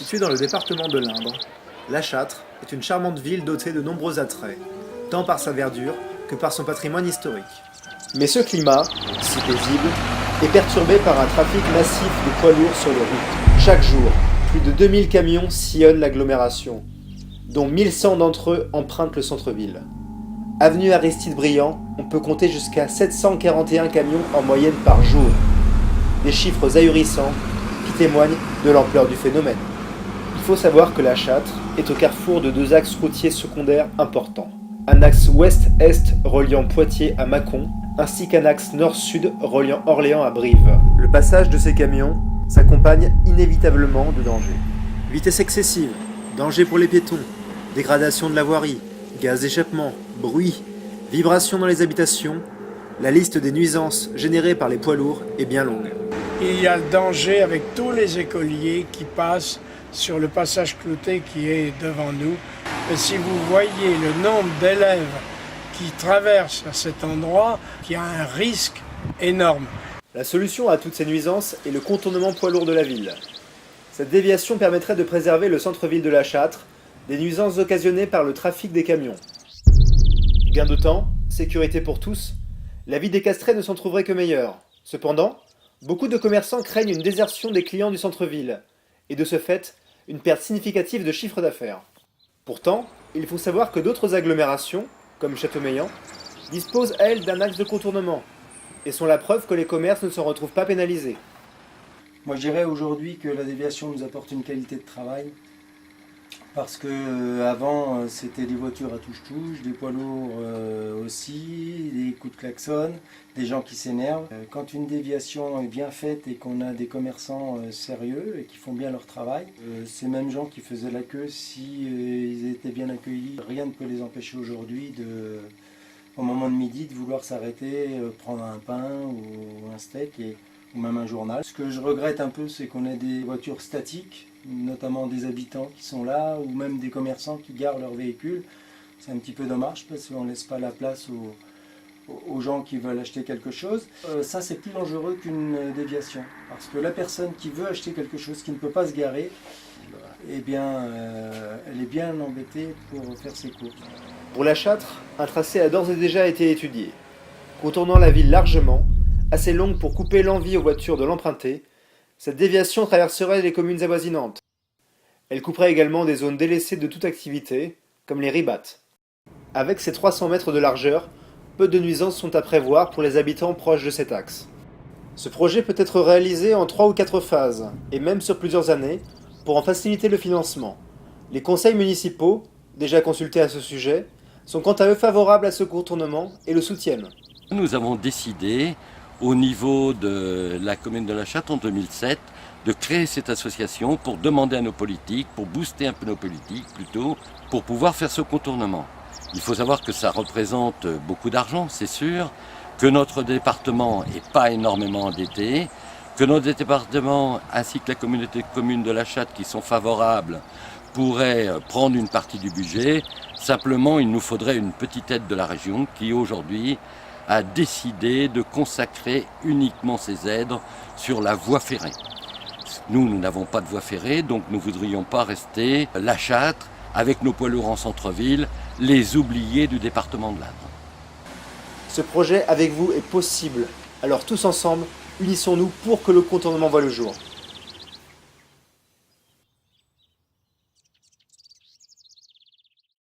Située dans le département de l'Indre, La Châtre est une charmante ville dotée de nombreux attraits, tant par sa verdure que par son patrimoine historique. Mais ce climat, si paisible, est perturbé par un trafic massif de poids lourds sur les routes. Chaque jour, plus de 2000 camions sillonnent l'agglomération, dont 1100 d'entre eux empruntent le centre-ville. Avenue Aristide Briand, on peut compter jusqu'à 741 camions en moyenne par jour. Des chiffres ahurissants qui témoignent de l'ampleur du phénomène. Il faut savoir que La Châtre est au carrefour de deux axes routiers secondaires importants. Un axe ouest-est reliant Poitiers à Mâcon, ainsi qu'un axe nord-sud reliant Orléans à Brive. Le passage de ces camions s'accompagne inévitablement de dangers. Vitesse excessive, danger pour les piétons, dégradation de la voirie, gaz d'échappement, bruit, vibrations dans les habitations, la liste des nuisances générées par les poids lourds est bien longue. Il y a le danger avec tous les écoliers qui passent sur le passage clouté qui est devant nous. Et si vous voyez le nombre d'élèves qui traversent à cet endroit, il y a un risque énorme. La solution à toutes ces nuisances est le contournement poids lourd de la ville. Cette déviation permettrait de préserver le centre-ville de La Châtre des nuisances occasionnées par le trafic des camions. Gain de temps, sécurité pour tous, la vie des castrés ne s'en trouverait que meilleure. Cependant, beaucoup de commerçants craignent une désertion des clients du centre-ville, et de ce fait, une perte significative de chiffre d'affaires. Pourtant, il faut savoir que d'autres agglomérations, comme Châteaumeillan, disposent, elles, d'un axe de contournement, et sont la preuve que les commerces ne s'en retrouvent pas pénalisés. Moi je dirais aujourd'hui que la déviation nous apporte une qualité de travail, parce que avant c'était des voitures à touche-touche, des poids lourds aussi, des coups de klaxon, des gens qui s'énervent. Quand une déviation est bien faite et qu'on a des commerçants sérieux et qui font bien leur travail, ces mêmes gens qui faisaient la queue, si ils étaient bien accueillis, rien ne peut les empêcher aujourd'hui au moment de midi de vouloir s'arrêter, prendre un pain ou un steak ou même un journal. Ce que je regrette un peu, c'est qu'on ait des voitures statiques, notamment des habitants qui sont là, ou même des commerçants qui garent leurs véhicules. C'est un petit peu dommage parce qu'on ne laisse pas la place aux gens qui veulent acheter quelque chose. Ça, c'est plus dangereux qu'une déviation. Parce que la personne qui veut acheter quelque chose, qui ne peut pas se garer, eh bien, elle est bien embêtée pour faire ses courses. Pour La Châtre, un tracé a d'ores et déjà été étudié. Contournant la ville largement, assez longue pour couper l'envie aux voitures de l'emprunter, cette déviation traverserait les communes avoisinantes. Elle couperait également des zones délaissées de toute activité, comme les ribates. Avec ses 300 mètres de largeur, peu de nuisances sont à prévoir pour les habitants proches de cet axe. Ce projet peut être réalisé en 3 ou 4 phases, et même sur plusieurs années, pour en faciliter le financement. Les conseils municipaux, déjà consultés à ce sujet, sont quant à eux favorables à ce contournement et le soutiennent. Nous avons décidé, au niveau de la commune de La Châtre en 2007, de créer cette association pour demander à nos politiques, pour booster un peu nos politiques plutôt, pour pouvoir faire ce contournement. Il faut savoir que ça représente beaucoup d'argent, c'est sûr, que notre département n'est pas énormément endetté, que notre département ainsi que la communauté de communes de La Châtre qui sont favorables pourraient prendre une partie du budget. Simplement, il nous faudrait une petite aide de la région qui aujourd'hui a décidé de consacrer uniquement ces aides sur la voie ferrée. Nous n'avons pas de voie ferrée, donc nous ne voudrions pas rester La Châtre avec nos poids lourds en centre-ville, les oubliés du département de l'Indre. Ce projet avec vous est possible, alors tous ensemble, unissons-nous pour que le contournement voie le jour.